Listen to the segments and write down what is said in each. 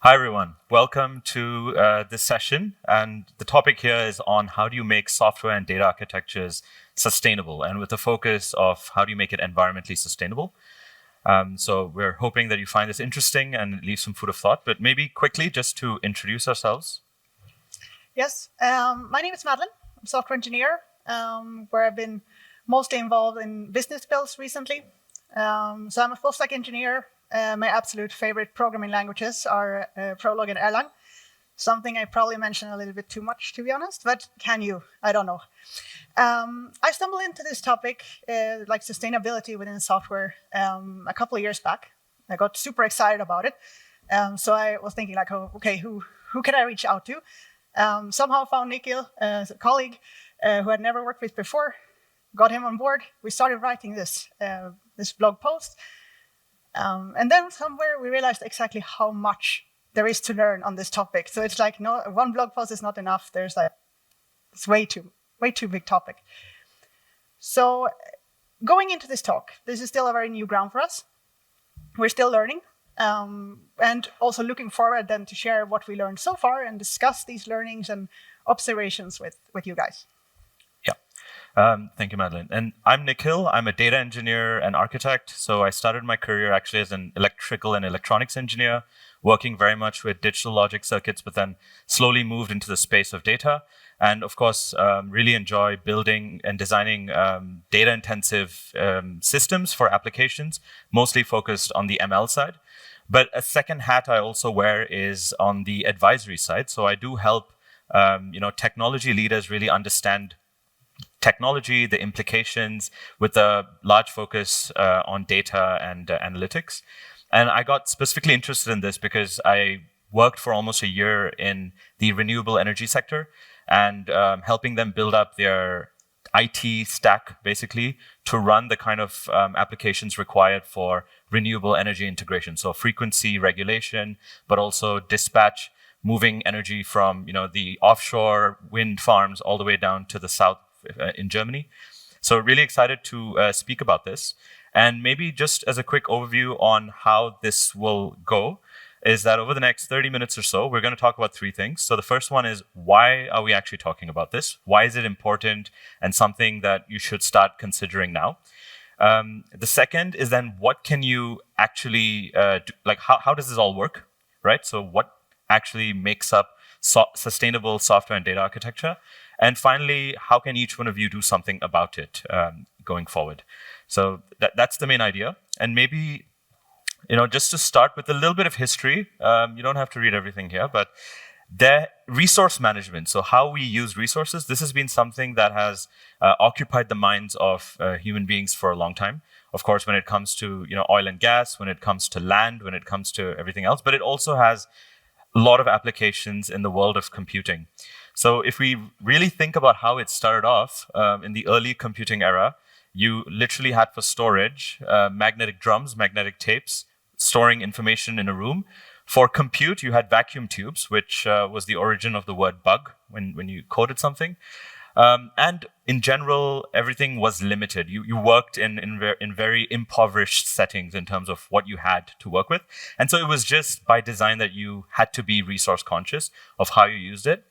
Hi, everyone. Welcome to this session. And the topic here is on how do you make software and data architectures sustainable, and with the focus of how do you make it environmentally sustainable. So we're hoping that you find this interesting and leave some food of thought, but maybe quickly just to introduce ourselves. Yes, my name is Madeleine. I'm a software engineer, where I've been mostly involved in business builds recently. So I'm a full stack engineer. My absolute favorite programming languages are Prolog and Erlang. Something I probably mention a little bit too much, to be honest, but can you? I don't know. I stumbled into this topic, like sustainability within software, a couple of years back. I got super excited about it. So I was thinking like, oh, okay, who can I reach out to? Somehow found Nikhil, a colleague who I'd never worked with before, got him on board. We started writing this blog post. And then somewhere we realized exactly how much there is to learn on this topic. So it's like, no, one blog post is not enough. It's way too big topic. So going into this talk, this is still a very new ground for us. We're still learning. And also looking forward then to share what we learned so far and discuss these learnings and observations with you guys. Thank you, Madeleine. And I'm Nikhil. I'm a data engineer and architect. So I started my career actually as an electrical and electronics engineer, working very much with digital logic circuits, but then slowly moved into the space of data. And of course, really enjoy building and designing data-intensive systems for applications, mostly focused on the ML side. But a second hat I also wear is on the advisory side. So I do help technology leaders really understand technology, the implications, with a large focus on data and analytics. And I got specifically interested in this because I worked for almost a year in the renewable energy sector and helping them build up their IT stack, basically, to run the kind of applications required for renewable energy integration. So frequency regulation, but also dispatch, moving energy from the offshore wind farms all the way down to the south in Germany. So really excited to speak about this. And maybe just as a quick overview on how this will go is that over the next 30 minutes or so, we're going to talk about three things. So the first one is, why are we actually talking about this? Why is it important and something that you should start considering now? The second is then, what can you actually do? Like, how does this all work, right? So what actually makes up sustainable software and data architecture? And finally, how can each one of you do something about it going forward? So that's the main idea. And maybe, just to start with a little bit of history, you don't have to read everything here, but the resource management, so how we use resources, this has been something that has occupied the minds of human beings for a long time. Of course, when it comes to oil and gas, when it comes to land, when it comes to everything else, but it also has a lot of applications in the world of computing. So if we really think about how it started off in the early computing era, you literally had for storage magnetic drums, magnetic tapes, storing information in a room. For compute, you had vacuum tubes, which was the origin of the word bug when you coded something. And in general, everything was limited. You worked in very impoverished settings in terms of what you had to work with. And so it was just by design that you had to be resource conscious of how you used it.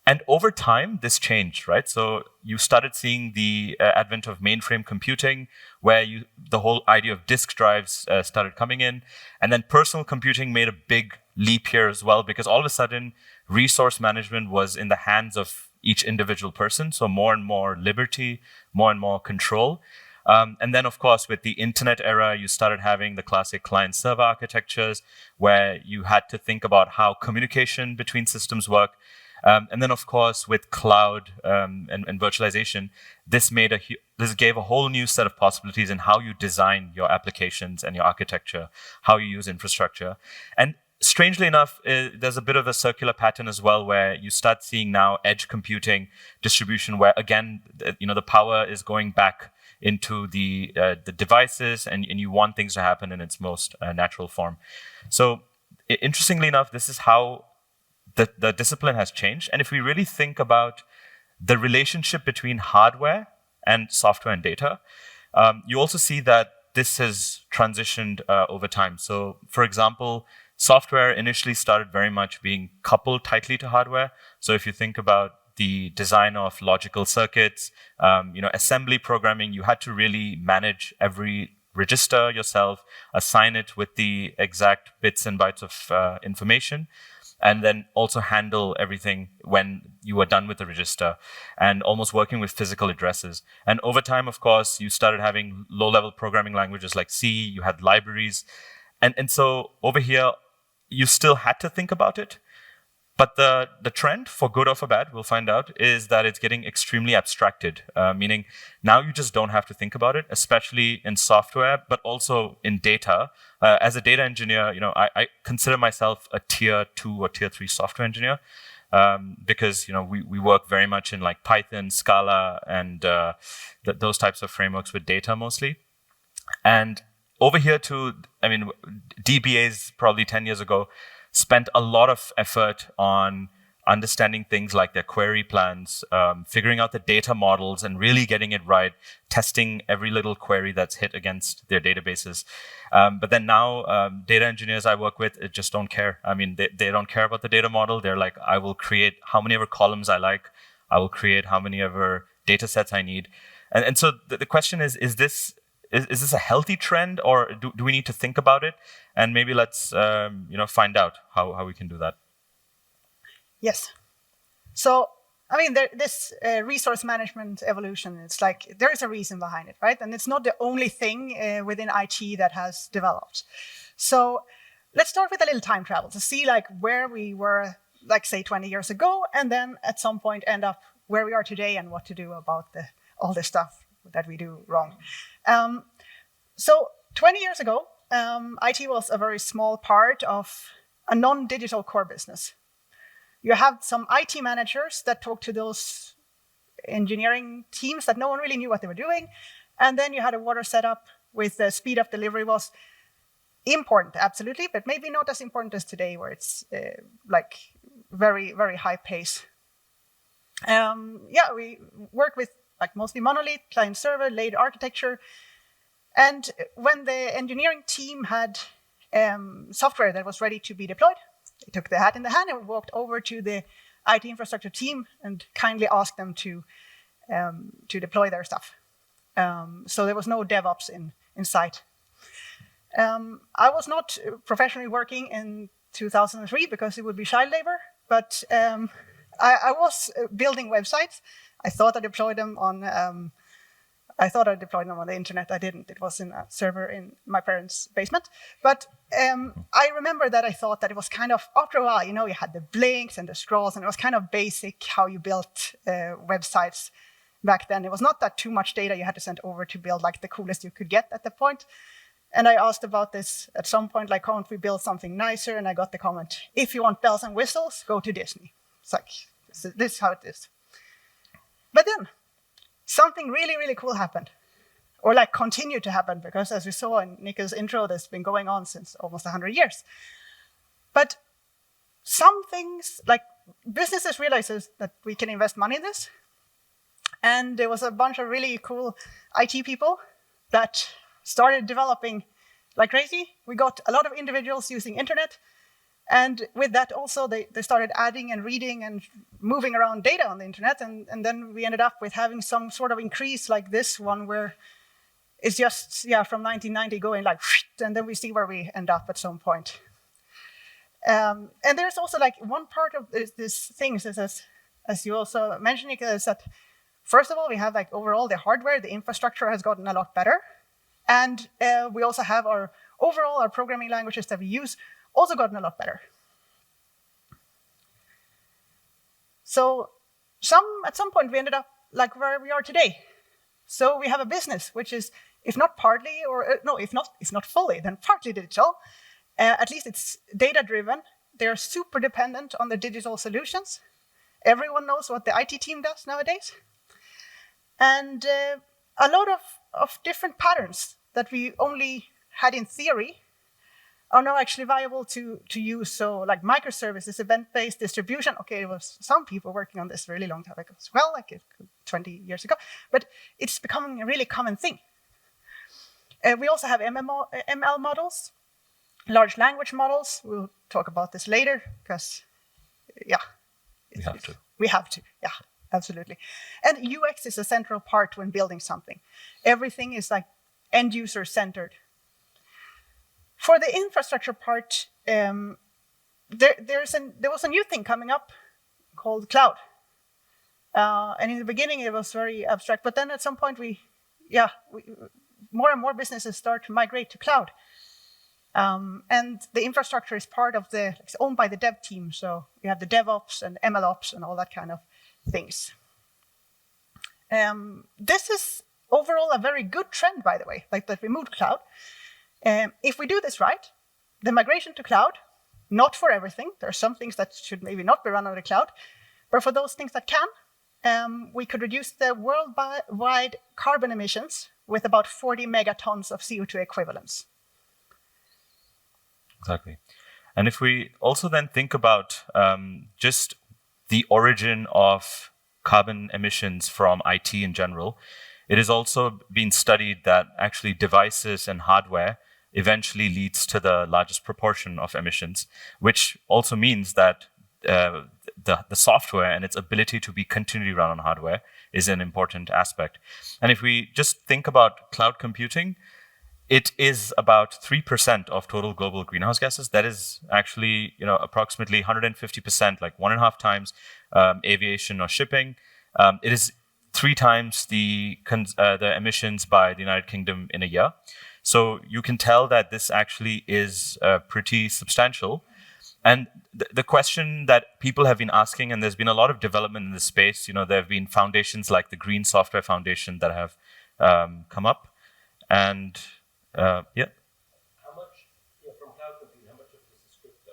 And over time, this changed, right? So you started seeing the advent of mainframe computing, where the whole idea of disk drives started coming in. And then personal computing made a big leap here as well, because all of a sudden, resource management was in the hands of each individual person. So more and more liberty, more and more control. And then, of course, with the internet era, you started having the classic client-server architectures, where you had to think about how communication between systems work. And then, of course, with cloud and virtualization, this gave a whole new set of possibilities in how you design your applications and your architecture, how you use infrastructure. And strangely enough, there's a bit of a circular pattern as well, where you start seeing now edge computing distribution, where again, the power is going back into the devices, and you want things to happen in its most natural form. So interestingly enough, this is how the discipline has changed. And if we really think about the relationship between hardware and software and data, you also see that this has transitioned over time. So, for example, software initially started very much being coupled tightly to hardware. So if you think about the design of logical circuits, assembly programming, you had to really manage every register yourself, assign it with the exact bits and bytes of information, and then also handle everything when you were done with the register, and almost working with physical addresses. And over time, of course, you started having low-level programming languages like C, you had libraries. And so over here, you still had to think about it. But the trend, for good or for bad, we'll find out, is that it's getting extremely abstracted, meaning now you just don't have to think about it, especially in software, but also in data. As a data engineer, I consider myself a tier 2 or tier 3 software engineer, because we work very much in like Python, Scala, and those types of frameworks with data mostly. And over here too, DBAs probably 10 years ago spent a lot of effort on understanding things like their query plans, figuring out the data models and really getting it right, testing every little query that's hit against their databases. But then now, data engineers I work with just don't care. They don't care about the data model. They're like, I will create how many ever columns I like. I will create how many ever data sets I need. And so the question is this a healthy trend, or do we need to think about it? And maybe let's find out how we can do that. Yes. So, this resource management evolution, it's like there is a reason behind it, right? And it's not the only thing within IT that has developed. So let's start with a little time travel to see like where we were, like say 20 years ago, and then at some point end up where we are today and what to do about all the stuff that we do wrong. So 20 years ago, IT was a very small part of a non-digital core business. You have some IT managers that talk to those engineering teams that no one really knew what they were doing. And then you had a water setup with the speed of delivery was important, absolutely, but maybe not as important as today, where it's like very, very high pace. We work with like mostly monolith, client server, laid architecture. And when the engineering team had software that was ready to be deployed, they took the hat in the hand and walked over to the IT infrastructure team and kindly asked them to deploy their stuff. So there was no DevOps in sight. I was not professionally working in 2003 because it would be child labor, but I was building websites. I thought I deployed them on the internet. I didn't. It was in a server in my parents' basement. But I remember that I thought that it was kind of, after a while, you had the blinks and the scrolls, and it was kind of basic how you built websites back then. It was not that too much data you had to send over to build like the coolest you could get at the point. And I asked about this at some point, like, can't we build something nicer? And I got the comment, if you want bells and whistles, go to Disney. It's like, this is how it is. But then, something really, really cool happened, or like continued to happen, because as we saw in Nikhil's intro, this has been going on since almost 100 years. But some things, like businesses realizes that we can invest money in this. And there was a bunch of really cool IT people that started developing like crazy. We got a lot of individuals using internet. And with that also, they started adding and reading and moving around data on the internet. And then we ended up with having some sort of increase like this one, where it's just, from 1990 going like, and then we see where we end up at some point. And there's also like one part of this thing, as you also mentioned, Nikhil, is that first of all, we have like overall the hardware, the infrastructure has gotten a lot better. And we also have our programming languages that we use also gotten a lot better. So at some point we ended up like where we are today. So we have a business which is, if not partly, if not fully, then partly digital. At least it's data driven. They're super dependent on the digital solutions. Everyone knows what the IT team does nowadays. And a lot of different patterns that we only had in theory are now actually viable to use. So like microservices, event-based distribution. Okay, there was some people working on this really long time ago as well, like 20 years ago, but it's becoming a really common thing. We also have ML models. Large language models, we'll talk about this later, because, yeah. We have to. Yeah, absolutely. And UX is a central part when building something. Everything is like end-user centered. For the infrastructure part, there was a new thing coming up called cloud. And in the beginning, it was very abstract. But then at some point, more and more businesses start to migrate to cloud. And the infrastructure is part of it's owned by the dev team. So you have the DevOps and MLOps and all that kind of things. This is overall a very good trend, by the way, like that we moved to cloud. If we do this right, the migration to cloud, not for everything. There are some things that should maybe not be run on the cloud, but for those things that can, we could reduce the worldwide carbon emissions with about 40 megatons of CO2 equivalents. Exactly. And if we also then think about just the origin of carbon emissions from IT in general, it has also been studied that actually devices and hardware eventually leads to the largest proportion of emissions, which also means that the software and its ability to be continually run on hardware is an important aspect. And if we just think about cloud computing, it is about 3% of total global greenhouse gases. That is actually, approximately 150%, like 1.5 times aviation or shipping. It is 3 times the emissions by the United Kingdom in a year. So you can tell that this actually is pretty substantial. And the question that people have been asking, and there's been a lot of development in this space, there have been foundations like the Green Software Foundation that have come up. And How much from cloud computing? How much of this is crypto?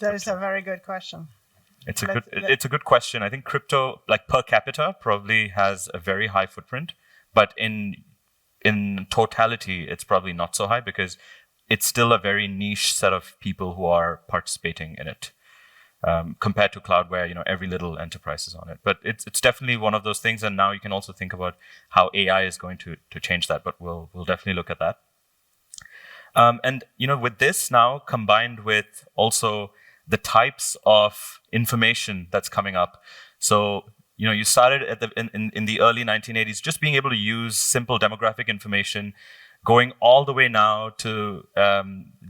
That is a very good question. It's a good question. I think crypto, like per capita, probably has a very high footprint, but in totality, it's probably not so high because it's still a very niche set of people who are participating in it, compared to cloud, where every little enterprise is on it. But it's definitely one of those things. And now you can also think about how AI is going to change that. But we'll definitely look at that. And with this now combined with also the types of information that's coming up. So you started in the early 1980s, just being able to use simple demographic information, going all the way now to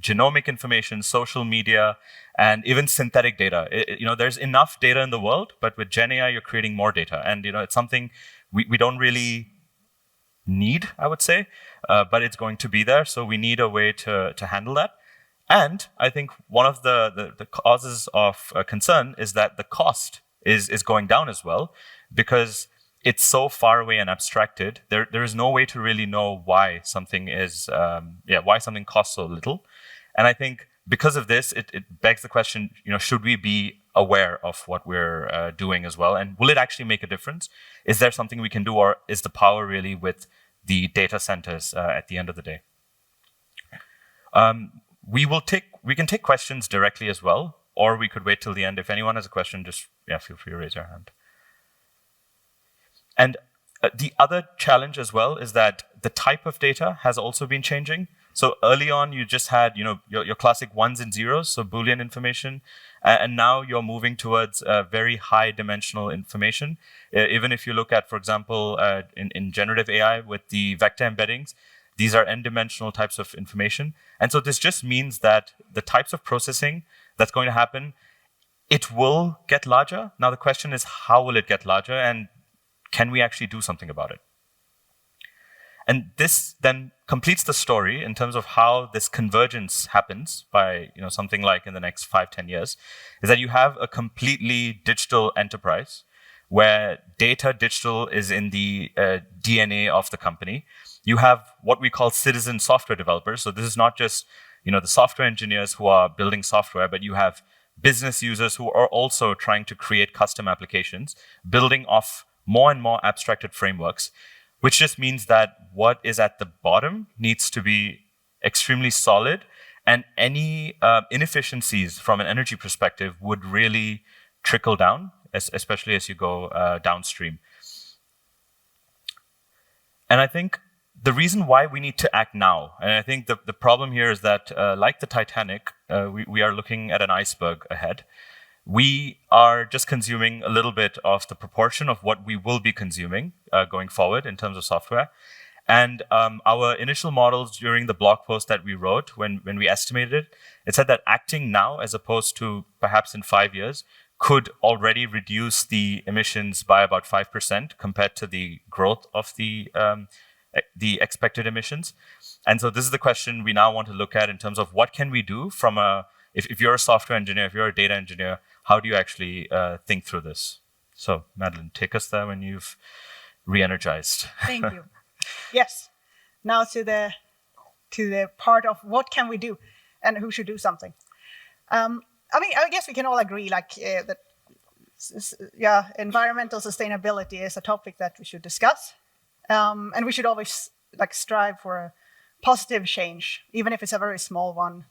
genomic information, social media, and even synthetic data. There's enough data in the world, but with Gen AI, you're creating more data. And it's something we don't really need, I would say, but it's going to be there. So we need a way to handle that. And I think one of the causes of concern is that the cost is going down as well, because it's so far away and abstracted. There is no way to really know why something why something costs so little. And I think because of this, it begs the question, should we be aware of what we're doing as well? And will it actually make a difference? Is there something we can do, or is the power really with the data centers at the end of the day? We can take questions directly as well, or we could wait till the end. If anyone has a question, just feel free to raise your hand. And the other challenge as well is that the type of data has also been changing. So early on, you just had your classic ones and zeros, so Boolean information, and now you're moving towards very high dimensional information. Even if you look at, for example, in generative AI with the vector embeddings, these are n-dimensional types of information. And so this just means that the types of processing that's going to happen, it will get larger. Now the question is, how will it get larger, and can we actually do something about it? And this then completes the story in terms of how this convergence happens by something like in the next 5-10 years, is that you have a completely digital enterprise where data digital is in the DNA of the company. You have what we call citizen software developers. So this is not just the software engineers who are building software, but you have business users who are also trying to create custom applications, building off more and more abstracted frameworks, which just means that what is at the bottom needs to be extremely solid, and any inefficiencies from an energy perspective would really trickle down, especially as you go downstream. And I think the reason why we need to act now, and I think the problem here is that, like the Titanic, we are looking at an iceberg ahead. We are just consuming a little bit of the proportion of what we will be consuming going forward in terms of software. And our initial models during the blog post that we wrote, when we estimated it, it said that acting now, as opposed to perhaps in 5 years, could already reduce the emissions by about 5% compared to the growth of the expected emissions. And so this is the question we now want to look at in terms of what can we do from if you're a software engineer, if you're a data engineer, how do you actually think through this? So Madeleine, take us there when you've re-energized. Thank you. Yes. Now to the part of what can we do and who should do something. I guess we can all agree that environmental sustainability is a topic that we should discuss. And we should always strive for a positive change, even if it's a very small one.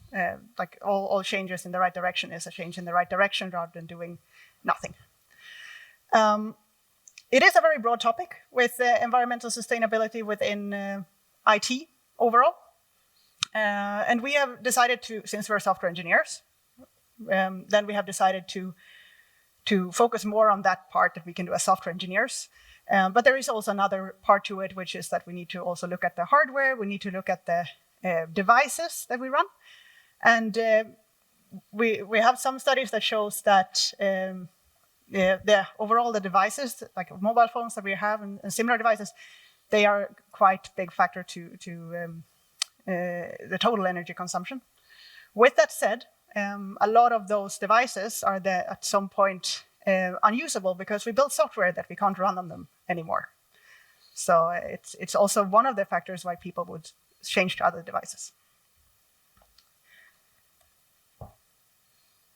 All changes in the right direction is a change in the right direction rather than doing nothing. It is a very broad topic with environmental sustainability within IT overall. And we have decided to, since we're software engineers, then we have decided to focus more on that part that we can do as software engineers. But there is also another part to it, which is that we need to also look at the hardware. We need to look at the devices that we run. And we have some studies that shows that overall the devices, like mobile phones that we have and similar devices, they are quite big factor to the total energy consumption. With that said, a lot of those devices are at some point unusable because we build software that we can't run on them anymore. So it's also one of the factors why people would change to other devices.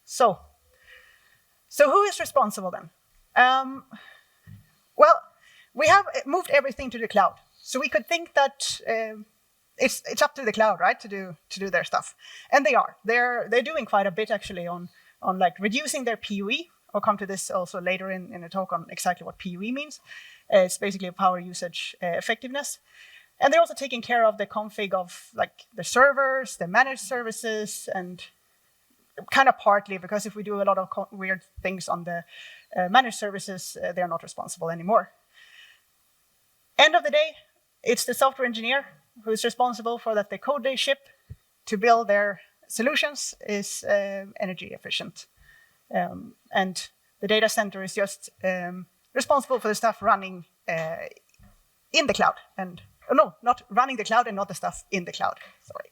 So who is responsible then? Well, we have moved everything to the cloud. So we could think that it's up to the cloud, right, to do their stuff, and they are. They're doing quite a bit actually on reducing their PUE. I'll come to this also later in a talk on exactly what PUE means. It's basically power usage effectiveness, and they're also taking care of the config of the servers, the managed services, and kind of partly because if we do a lot of weird things on the managed services, they're not responsible anymore. End of the day, it's the software engineer who is responsible for that the code they ship to build their solutions is energy efficient. And the data center is just responsible for the stuff running in the cloud. And no, not running the cloud and not the stuff in the cloud. Sorry.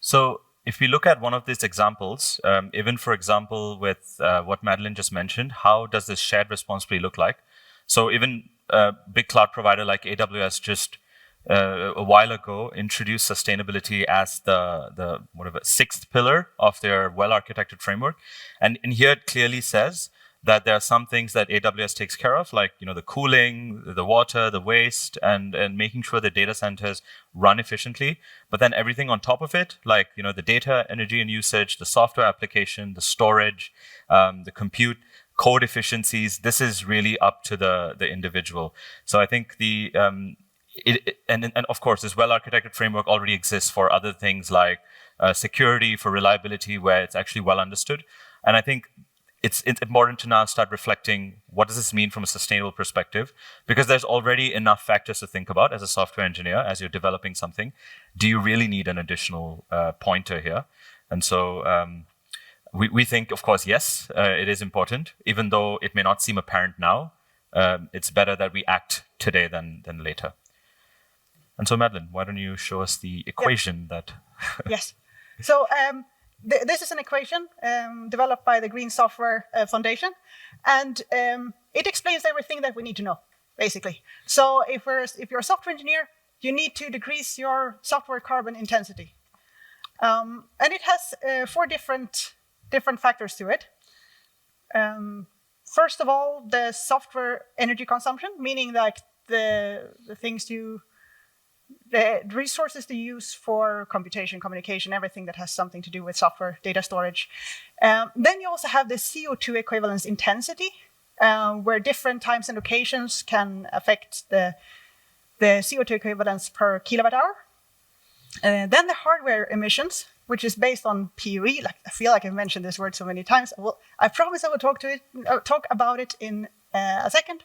So if we look at one of these examples, even for example with what Madeleine just mentioned, how does this shared responsibility look like? So even a big cloud provider like AWS just a while ago introduced sustainability as the sixth pillar of their well-architected framework. And in here it clearly says that there are some things that AWS takes care of, like the cooling, the water, the waste, and making sure the data centers run efficiently. But then everything on top of it, like the data, energy and usage, the software application, the storage, the compute, code efficiencies, this is really up to the individual. So I think and of course, this well-architected framework already exists for other things like security, for reliability, where it's actually well understood. And I think it's important to now start reflecting what does this mean from a sustainable perspective, because there's already enough factors to think about as a software engineer, as you're developing something. Do you really need an additional pointer here? And so we think, of course, yes, it is important, even though it may not seem apparent now. It's better that we act today than later. And so, Madeleine, why don't you show us the equation that... Yes. So this is an equation developed by the Green Software Foundation, and it explains everything that we need to know, basically. So if you're a software engineer, you need to decrease your software carbon intensity. And it has 4 different factors to it. First of all, the software energy consumption, meaning like the resources to use for computation, communication, everything that has something to do with software, data storage. Then you also have the CO2 equivalence intensity, where different times and locations can affect the CO2 equivalence per kilowatt hour. Then the hardware emissions, which is based on PUE. Like, I feel like I've mentioned this word so many times. Well, I promise I will talk about it in a second.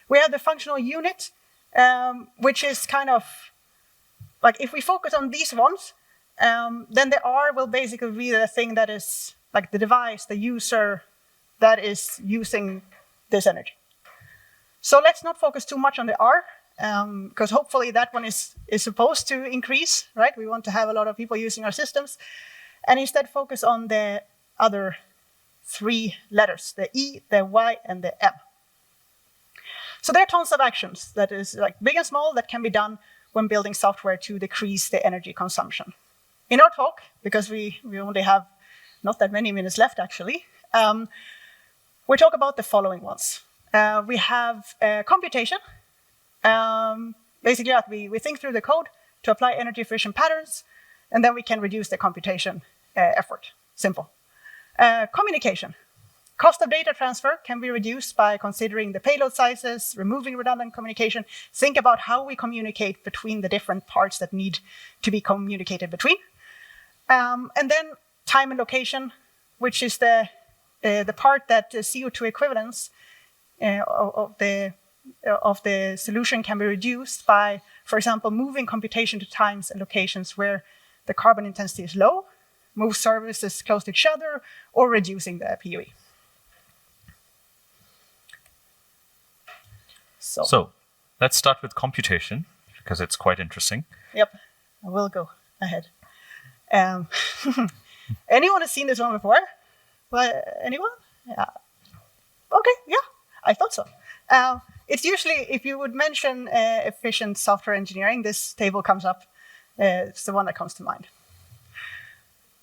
We have the functional unit, which is kind of like, if we focus on these ones, then the R will basically be the thing that is like the device, the user that is using this energy. So let's not focus too much on the R, because hopefully that one is supposed to increase, right? We want to have a lot of people using our systems, and instead focus on the other 3 letters, the E, the Y, and the M. So there are tons of actions that is like big and small that can be done when building software to decrease the energy consumption. In our talk, because we only have not that many minutes left actually, we talk about the following ones. We have computation. Basically, we think through the code to apply energy efficient patterns, and then we can reduce the computation effort. Simple. Communication. Cost of data transfer can be reduced by considering the payload sizes, removing redundant communication. Think about how we communicate between the different parts that need to be communicated between. And then time and location, which is the part that the CO2 equivalence of the solution can be reduced by, for example, moving computation to times and locations where the carbon intensity is low, move services close to each other, or reducing the PUE. So let's start with computation, because it's quite interesting. Yep, I will go ahead. Anyone has seen this one before? Anyone? Yeah. Okay, yeah, I thought so. It's usually, if you would mention efficient software engineering, this table comes up. It's the one that comes to mind.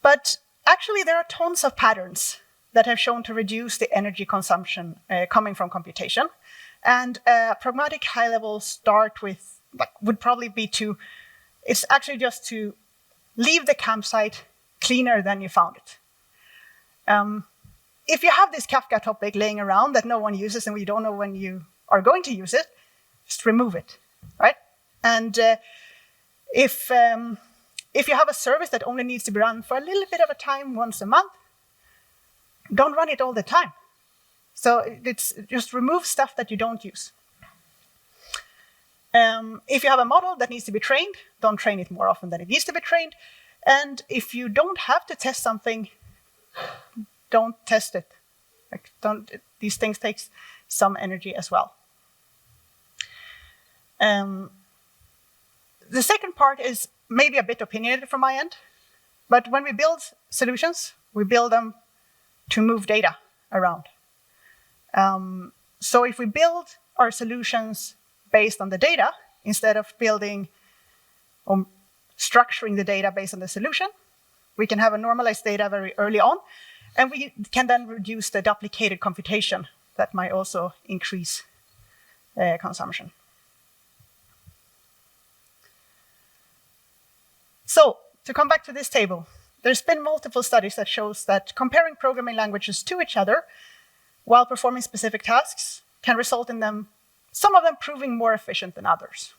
But actually, there are tons of patterns that have shown to reduce the energy consumption coming from computation. And pragmatic high-level start with would probably be it's actually just to leave the campsite cleaner than you found it. If you have this Kafka topic laying around that no one uses and we don't know when you are going to use it, just remove it, right? And if you have a service that only needs to be run for a little bit of a time once a month, don't run it all the time. So it's just remove stuff that you don't use. If you have a model that needs to be trained, don't train it more often than it needs to be trained. And if you don't have to test something, don't test it. These things take some energy as well. The second part is maybe a bit opinionated from my end, but when we build solutions, we build them to move data around. So if we build our solutions based on the data, instead of building or structuring the data based on the solution, we can have a normalized data very early on, and we can then reduce the duplicated computation that might also increase consumption. So to come back to this table, there's been multiple studies that shows that comparing programming languages to each other while performing specific tasks can result in some of them proving more efficient than others.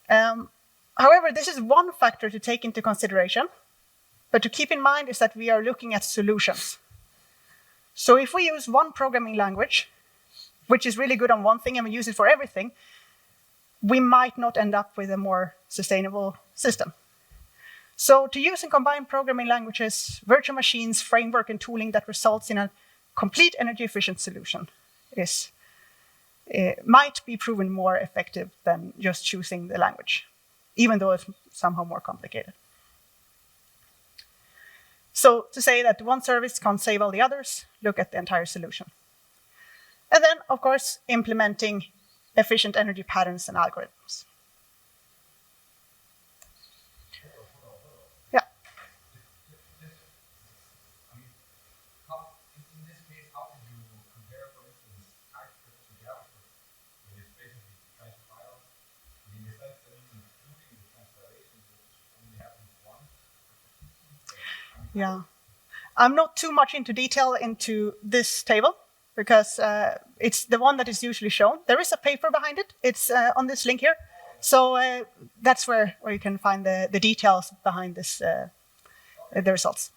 However, this is one factor to take into consideration, but to keep in mind is that we are looking at solutions. So if we use one programming language, which is really good on one thing, and we use it for everything, we might not end up with a more sustainable system. So to use and combine programming languages, virtual machines, framework, and tooling that results in a complete energy efficient solution might be proven more effective than just choosing the language, even though it's somehow more complicated. So to say that one service can't save all the others, look at the entire solution. And then, of course, implementing efficient energy patterns and algorithms. Yeah. In this case, how did you compare, for instance, TypeScript to JavaScript? When it's basically transfile. I mean, is that including the translation, which only happens once? Yeah. I'm not too much into detail into this table, because it's the one that is usually shown. There is a paper behind it. It's on this link here. So that's where you can find the details behind this, the results.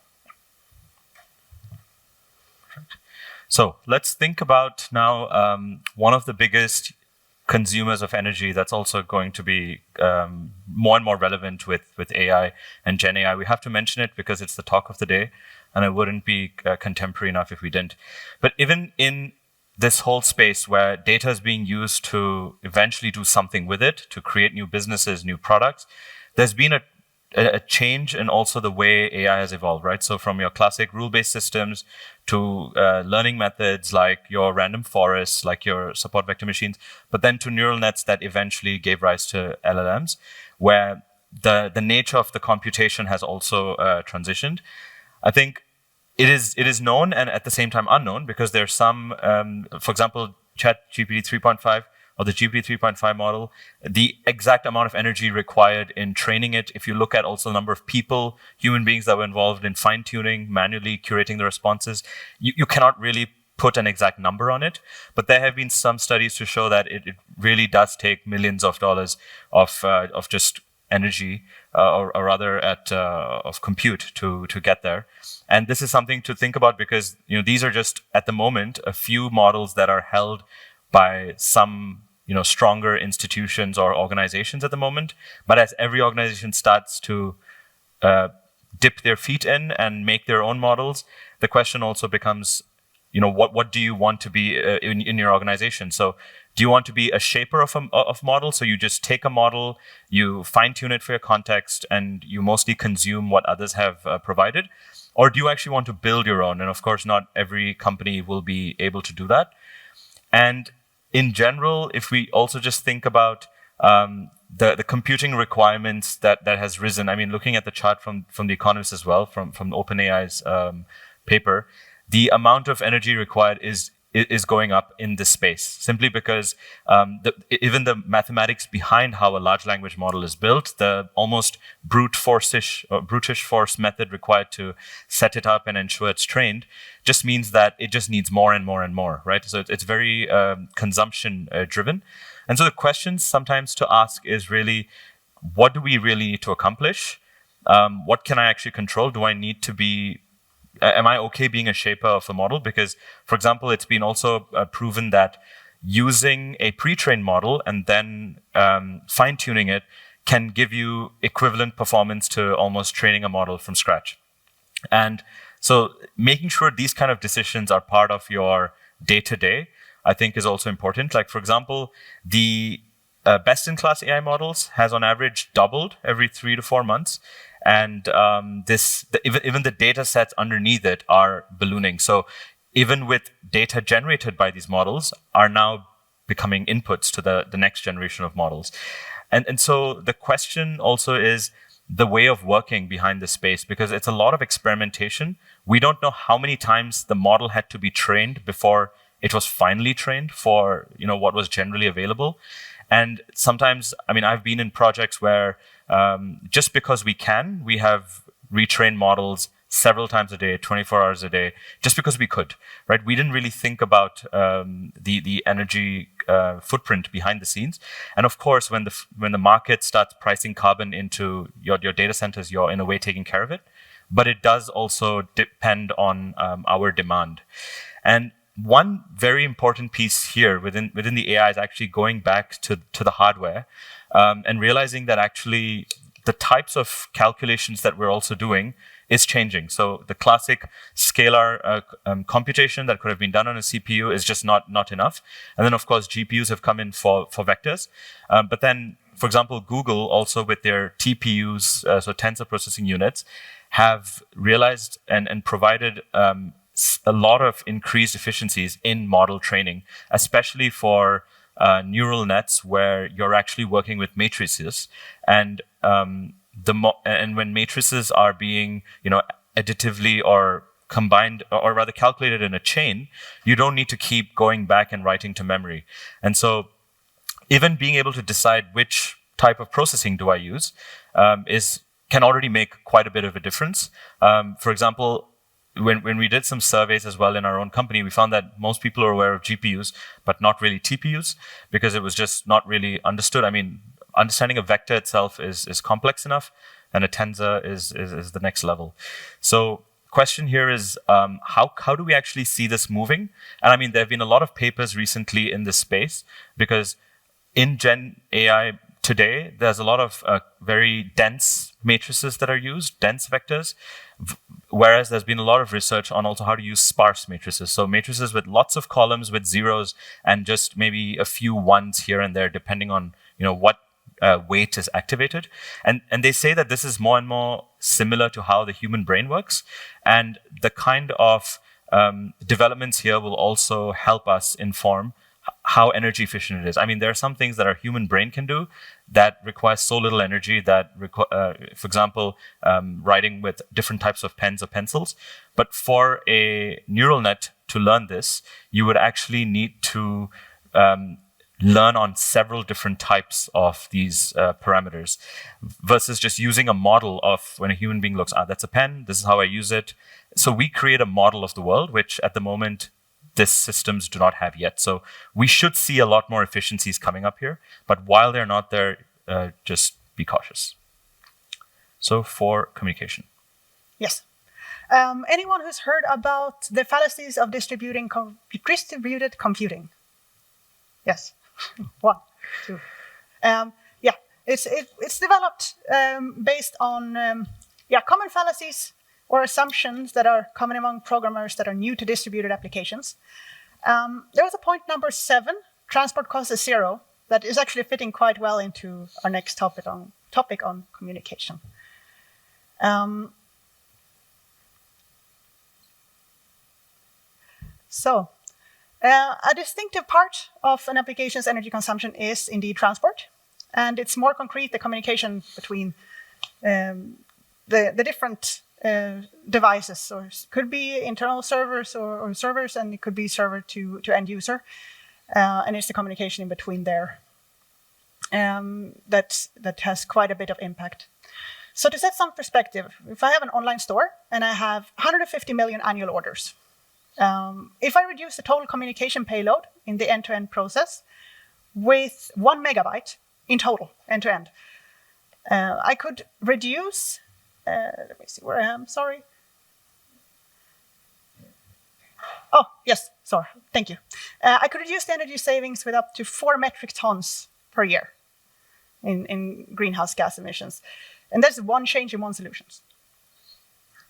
So let's think about now one of the biggest consumers of energy that's also going to be more and more relevant with AI and Gen AI. We have to mention it because it's the talk of the day, and it wouldn't be contemporary enough if we didn't. But even in this whole space where data is being used to eventually do something with it, to create new businesses, new products, there's been a change in also the way AI has evolved, right? So from your classic rule-based systems to learning methods like your random forests, like your support vector machines, but then to neural nets that eventually gave rise to LLMs, where the nature of the computation has also transitioned. I think it is known and at the same time unknown, because there's some, for example, ChatGPT 3.5 or the GPT 3.5 model, the exact amount of energy required in training it, if you look at also the number of people, human beings that were involved in fine-tuning, manually curating the responses, you cannot really put an exact number on it. But there have been some studies to show that it really does take millions of dollars of just energy, or rather of compute to get there. And this is something to think about, because these are just at the moment a few models that are held by some stronger institutions or organizations at the moment. But as every organization starts to dip their feet in and make their own models, the question also becomes, what do you want to be in your organization? So do you want to be a shaper of models? So you just take a model, you fine tune it for your context, and you mostly consume what others have provided? Or do you actually want to build your own? And of course, not every company will be able to do that. And in general, if we also just think about the computing requirements that has risen, I mean, looking at the chart from The Economist as well, from OpenAI's paper, the amount of energy required is going up in this space, simply because even the mathematics behind how a large language model is built, the almost brutish force method required to set it up and ensure it's trained, just means that it just needs more and more and more, right? So it's very consumption driven. And so the questions sometimes to ask is really, what do we really need to accomplish? What can I actually control? Do I need to be am I okay being a shaper of a model? Because, for example, it's been also proven that using a pre-trained model and then fine-tuning it can give you equivalent performance to almost training a model from scratch. And so making sure these kind of decisions are part of your day-to-day, I think, is also important. Like, for example, the best-in-class AI models has on average doubled every 3 to 4 months. And even the data sets underneath it are ballooning. So even with data generated by these models are now becoming inputs to the next generation of models. And so the question also is the way of working behind the space, because it's a lot of experimentation. We don't know how many times the model had to be trained before it was finally trained for what was generally available. And sometimes, I mean, I've been in projects where just because we have retrained models several times a day, 24 hours a day, just because we could, right? We didn't really think about the energy footprint behind the scenes. And of course, when the market starts pricing carbon into your data centers, you're in a way taking care of it. But it does also depend on our demand. And one very important piece here within the AI is actually going back to the hardware and realizing that actually the types of calculations that we're also doing is changing. So the classic scalar computation that could have been done on a CPU is just not enough. And then, of course, GPUs have come in for vectors. But then, for example, Google also with their TPUs, so tensor processing units, have realized and provided a lot of increased efficiencies in model training, especially for neural nets where you're actually working with matrices, and when matrices are being additively or combined, or rather calculated in a chain, you don't need to keep going back and writing to memory. And so even being able to decide which type of processing do I use can already make quite a bit of a difference. For example, when we did some surveys as well in our own company, we found that most people are aware of GPUs, but not really TPUs, because it was just not really understood. I mean, understanding a vector itself is complex enough, and a tensor is the next level. So question here is, how do we actually see this moving? And I mean, there have been a lot of papers recently in this space, because in Gen AI today, there's a lot of very dense matrices that are used, dense vectors, whereas there's been a lot of research on also how to use sparse matrices. So matrices with lots of columns with zeros and just maybe a few ones here and there, depending on what weight is activated. And they say that this is more and more similar to how the human brain works. And the kind of developments here will also help us inform how energy efficient it is. I mean, there are some things that our human brain can do that require so little energy that, for example, writing with different types of pens or pencils. But for a neural net to learn this, you would actually need to learn on several different types of these parameters, versus just using a model of when a human being looks, that's a pen, this is how I use it. So we create a model of the world, which at the moment, these systems do not have yet. So we should see a lot more efficiencies coming up here. But while they're not there, just be cautious. So for communication. Yes. Anyone who's heard about the fallacies of distributed computing? Yes. 1, 2. Yeah, it's developed based on common fallacies or assumptions that are common among programmers that are new to distributed applications. There was a point number 7, transport cost is 0, that is actually fitting quite well into our next topic on communication. A distinctive part of an application's energy consumption is indeed transport, and it's more concrete, the communication between the different devices. So it could be internal servers or servers, and it could be server to end user, and it's the communication in between there that has quite a bit of impact. So to set some perspective, if I have an online store and I have 150 million annual orders, if I reduce the total communication payload in the end-to-end process with 1 megabyte in total, end-to-end, I could reduce, let me see where I am, sorry. Oh, yes, sorry, thank you. I could reduce the energy savings with up to 4 metric tons per year in greenhouse gas emissions. And that's one change in one solution.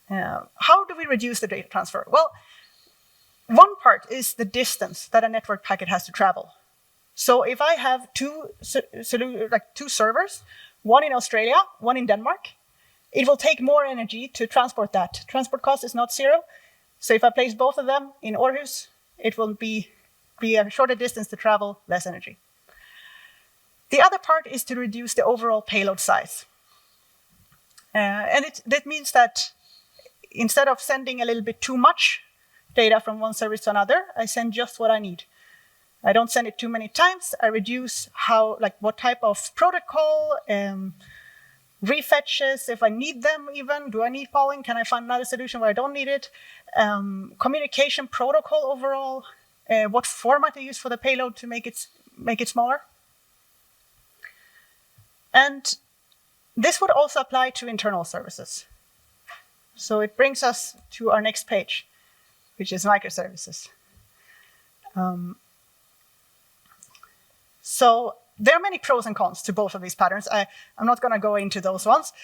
How do we reduce the data transfer? Well, one part is the distance that a network packet has to travel. So if I have two servers, one in Australia, one in Denmark, it will take more energy to transport that. Transport cost is not 0. So if I place both of them in Aarhus, it will be a shorter distance to travel, less energy. The other part is to reduce the overall payload size. And that means that instead of sending a little bit too much data from one service to another, I send just what I need. I don't send it too many times. I reduce what type of protocol, refetches, if I need them even. Do I need polling? Can I find another solution where I don't need it? Communication protocol overall. What format I use for the payload to make it smaller. And this would also apply to internal services. So it brings us to our next page, which is microservices. So there are many pros and cons to both of these patterns. I'm not going to go into those ones.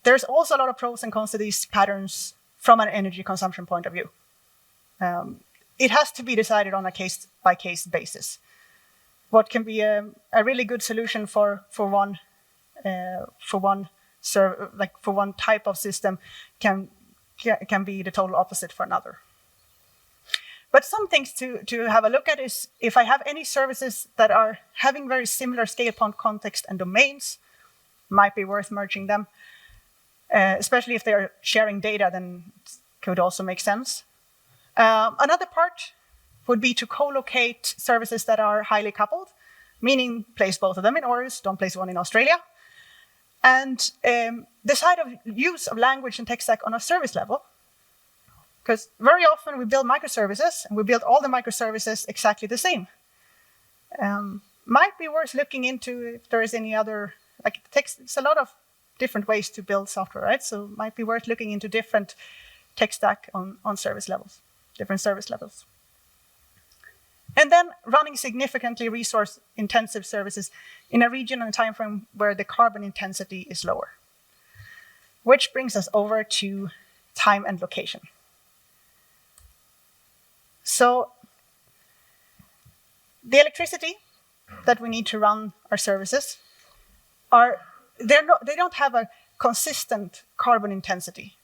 There's also a lot of pros and cons to these patterns from an energy consumption point of view. It has to be decided on a case-by-case basis. What can be a really good solution for one type of system can be the total opposite for another. But some things to have a look at is if I have any services that are having very similar scale, point, context, and domains, might be worth merging them. Especially if they're sharing data, then it could also make sense. Another part would be to co-locate services that are highly coupled, meaning place both of them in Aarhus, don't place one in Australia. And the side of use of language and tech stack on a service level Because very often we build microservices, and we build all the microservices exactly the same. Might be worth looking into if there is any other, like it takes, it's a lot of different ways to build software, right? So it might be worth looking into different tech stack on service levels, different service levels. And then running significantly resource-intensive services in a region and a time frame where the carbon intensity is lower. Which brings us over to time and location. So the electricity that we need to run our services they don't have a consistent carbon intensity.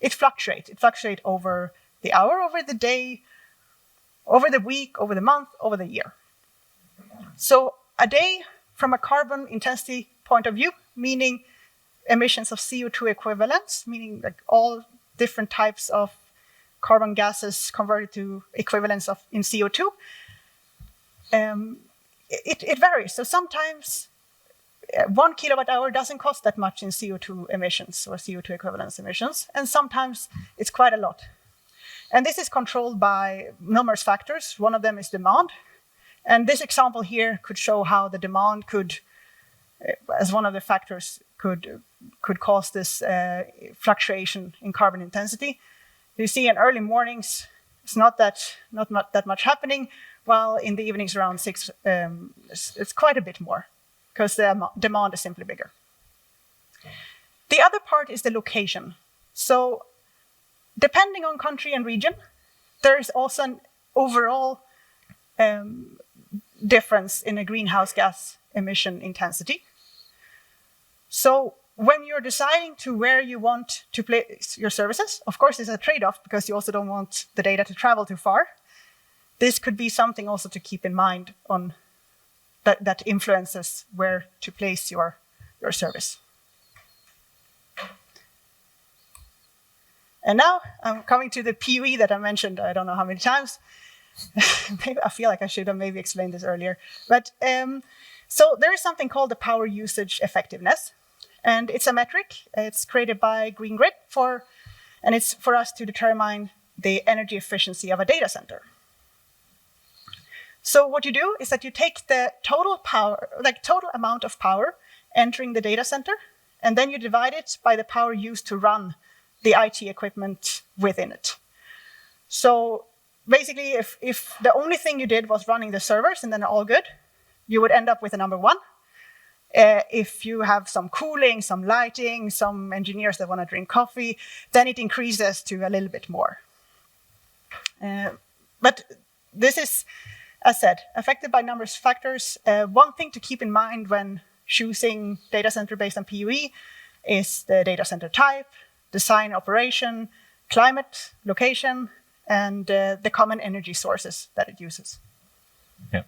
It fluctuates. It fluctuates over the hour, over the day, over the week, over the month, over the year. So a day from a carbon intensity point of view, meaning emissions of CO2 equivalents, meaning like all different types of carbon gases converted to equivalents in CO2, it varies. So sometimes 1 kilowatt hour doesn't cost that much in CO2 emissions or CO2 equivalence emissions, and sometimes it's quite a lot. And this is controlled by numerous factors. One of them is demand. And this example here could show how the demand could, as one of the factors, could cause this fluctuation in carbon intensity. You see in early mornings, it's not that much happening, while in the evenings around 6, it's quite a bit more, because the demand is simply bigger. The other part is the location. So depending on country and region, there is also an overall difference in a greenhouse gas emission intensity. So when you're deciding to where you want to place your services, of course, it's a trade-off because you also don't want the data to travel too far. This could be something also to keep in mind on that influences where to place your service. And now I'm coming to the PUE that I mentioned, I don't know how many times. Maybe I feel like I should have maybe explained this earlier. But so there is something called the power usage effectiveness. And it's a metric. It's created by Green Grid and it's for us to determine the energy efficiency of a data center. So what you do is that you take the total power, like total amount of power entering the data center, and then you divide it by the power used to run the IT equipment within it. So basically, if the only thing you did was running the servers and then all good, you would end up with a number 1. If you have some cooling, some lighting, some engineers that want to drink coffee, then it increases to a little bit more. But this is, as said, affected by numerous factors. One thing to keep in mind when choosing data center based on PUE is the data center type, design, operation, climate, location, and the common energy sources that it uses. Yeah.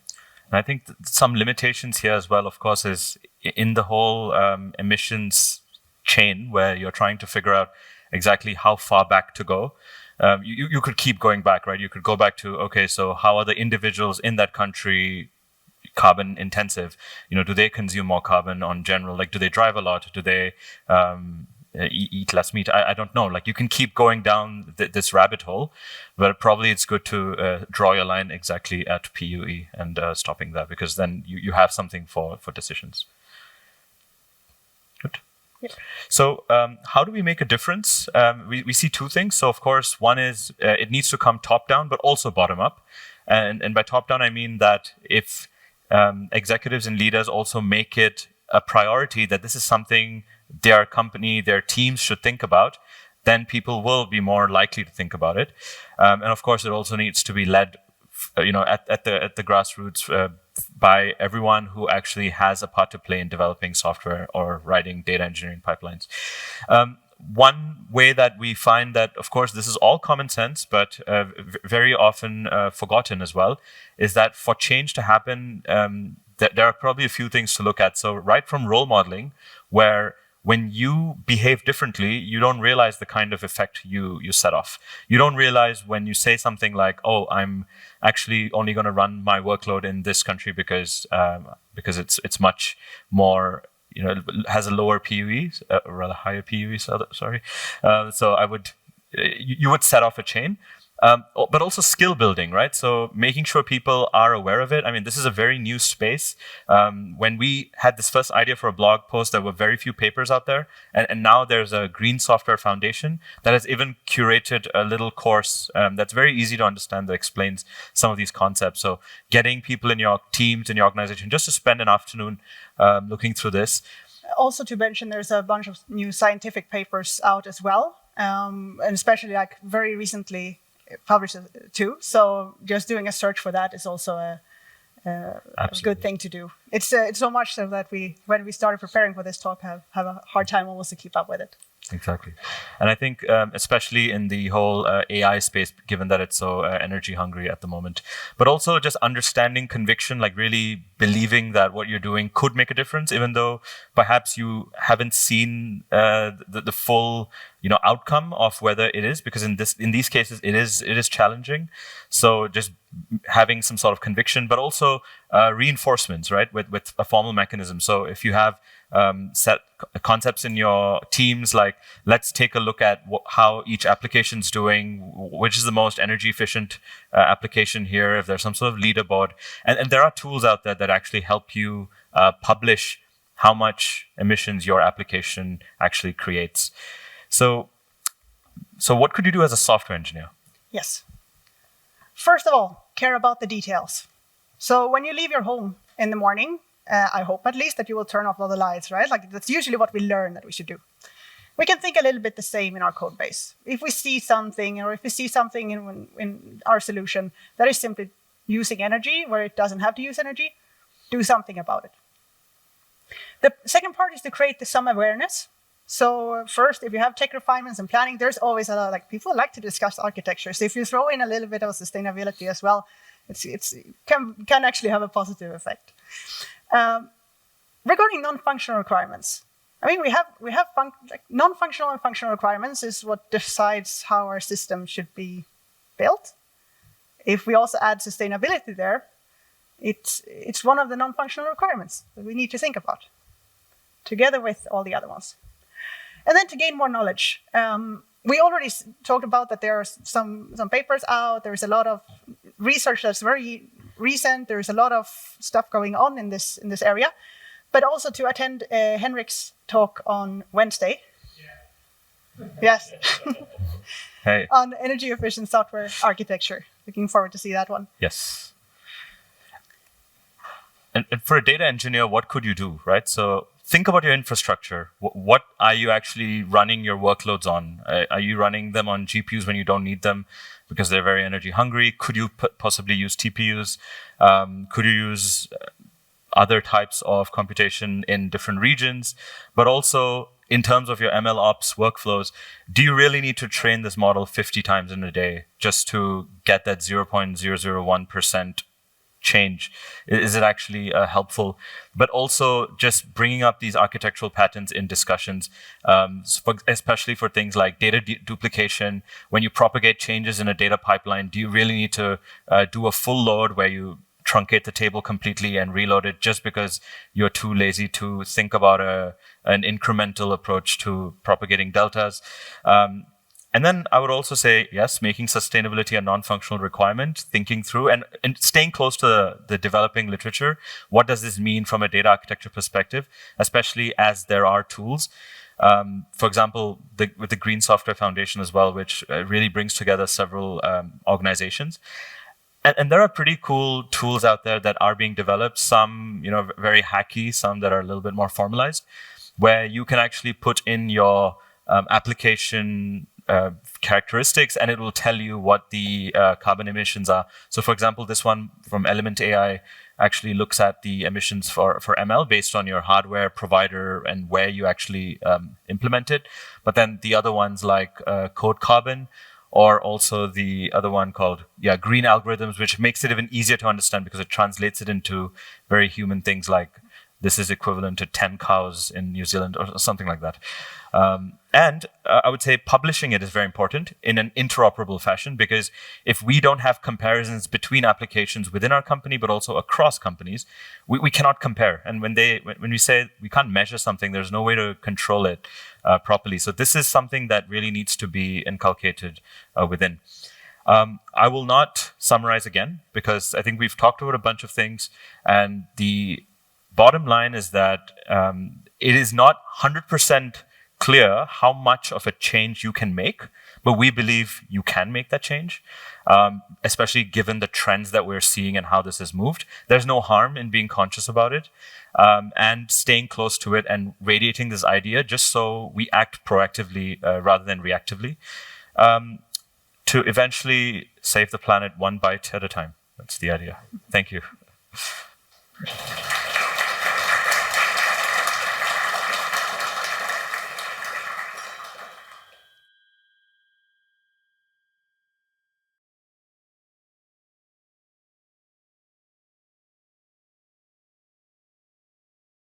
And I think some limitations here as well, of course, is in the whole emissions chain where you're trying to figure out exactly how far back to go. You could keep going back, right? You could go back to, okay, so how are the individuals in that country carbon intensive? Do they consume more carbon on general? Like, do they drive a lot? Do they eat less meat? I don't know. Like, you can keep going down this rabbit hole, but probably it's good to draw your line exactly at PUE and stopping there, because then you have something for decisions. Good. Yep. So how do we make a difference? We see two things. So of course, one is it needs to come top down, but also bottom up. And by top down, I mean that if executives and leaders also make it a priority that this is something their company, their teams should think about, then people will be more likely to think about it. And of course, it also needs to be led, at the grassroots by everyone who actually has a part to play in developing software or writing data engineering pipelines. One way that we find that, of course, this is all common sense, but very often forgotten as well, is that for change to happen, there are probably a few things to look at. So right from role modeling, where when you behave differently, you don't realize the kind of effect you set off. You don't realize when you say something like, "Oh, I'm actually only going to run my workload in this country because it's much more, it has a lower PUE, rather higher PUE. Sorry, so I would you would set off a chain. But also skill building, right? So making sure people are aware of it. I mean, this is a very new space. When we had this first idea for a blog post, there were very few papers out there. And now there's a Green Software Foundation that has even curated a little course that's very easy to understand that explains some of these concepts. So getting people in your teams, in your organization, just to spend an afternoon looking through this. Also to mention, there's a bunch of new scientific papers out as well. And especially like very recently, published too. So just doing a search for that is also a good thing to do. It's so much so that when we started preparing for this talk, have a hard time almost to keep up with it. Exactly. And I think especially in the whole AI space, given that it's so energy hungry at the moment, but also just understanding conviction, like really believing that what you're doing could make a difference, even though perhaps you haven't seen the full outcome of whether it is, because in these cases it is challenging. So just having some sort of conviction, but also reinforcements, right, with a formal mechanism. So if you have set concepts in your teams, like let's take a look at how each application's doing, which is the most energy efficient application here, if there's some sort of leaderboard. And there are tools out there that actually help you publish how much emissions your application actually creates. So what could you do as a software engineer? Yes. First of all, care about the details. So when you leave your home in the morning, I hope at least that you will turn off all the lights, right? Like that's usually what we learn that we should do. We can think a little bit the same in our code base. If we see something, or if we see something in our solution that is simply using energy where it doesn't have to use energy, do something about it. The second part is to create some awareness. So first, if you have tech refinements and planning, there's always a lot, like people like to discuss architecture. So if you throw in a little bit of sustainability as well, it can actually have a positive effect. Regarding non-functional requirements, I mean, we have non-functional and functional requirements is what decides how our system should be built. If we also add sustainability there, it's one of the non-functional requirements that we need to think about, together with all the other ones. And then to gain more knowledge, we already talked about that there are some papers out. There's a lot of research that's very recent. There's a lot of stuff going on in this area, but also to attend Henrik's talk on Wednesday. Yeah. Yes. Hey. On energy efficient software architecture. Looking forward to see that one. Yes. And for a data engineer, what could you do, right? So think about your infrastructure. What are you actually running your workloads on? Are you running them on GPUs when you don't need them because they're very energy hungry? Could you possibly use TPUs? Could you use other types of computation in different regions? But also, in terms of your ML ops workflows, do you really need to train this model 50 times in a day just to get that 0.001% change? Is it actually helpful? But also just bringing up these architectural patterns in discussions, especially for things like data duplication. When you propagate changes in a data pipeline, do you really need to do a full load where you truncate the table completely and reload it just because you're too lazy to think about an incremental approach to propagating deltas? And then I would also say, yes, making sustainability a non-functional requirement, thinking through and staying close to the developing literature. What does this mean from a data architecture perspective, especially as there are tools? For example, with the Green Software Foundation as well, which really brings together several organizations. And there are pretty cool tools out there that are being developed, some very hacky, some that are a little bit more formalized, where you can actually put in your application characteristics, and it will tell you what the carbon emissions are. So for example, this one from Element AI actually looks at the emissions for ML based on your hardware provider and where you actually implement it. But then the other ones like Code Carbon, or also the other one called Green Algorithms, which makes it even easier to understand because it translates it into very human things like this is equivalent to 10 cows in New Zealand or something like that. And I would say publishing it is very important in an interoperable fashion, because if we don't have comparisons between applications within our company, but also across companies, we cannot compare. And when we say we can't measure something, there's no way to control it properly. So this is something that really needs to be inculcated within. I will not summarize again, because I think we've talked about a bunch of things, and the bottom line is that it is not 100% clear how much of a change you can make, but we believe you can make that change, especially given the trends that we're seeing and how this has moved. There's no harm in being conscious about it and staying close to it and radiating this idea, just so we act proactively rather than reactively, to eventually save the planet one bite at a time. That's the idea. Thank you.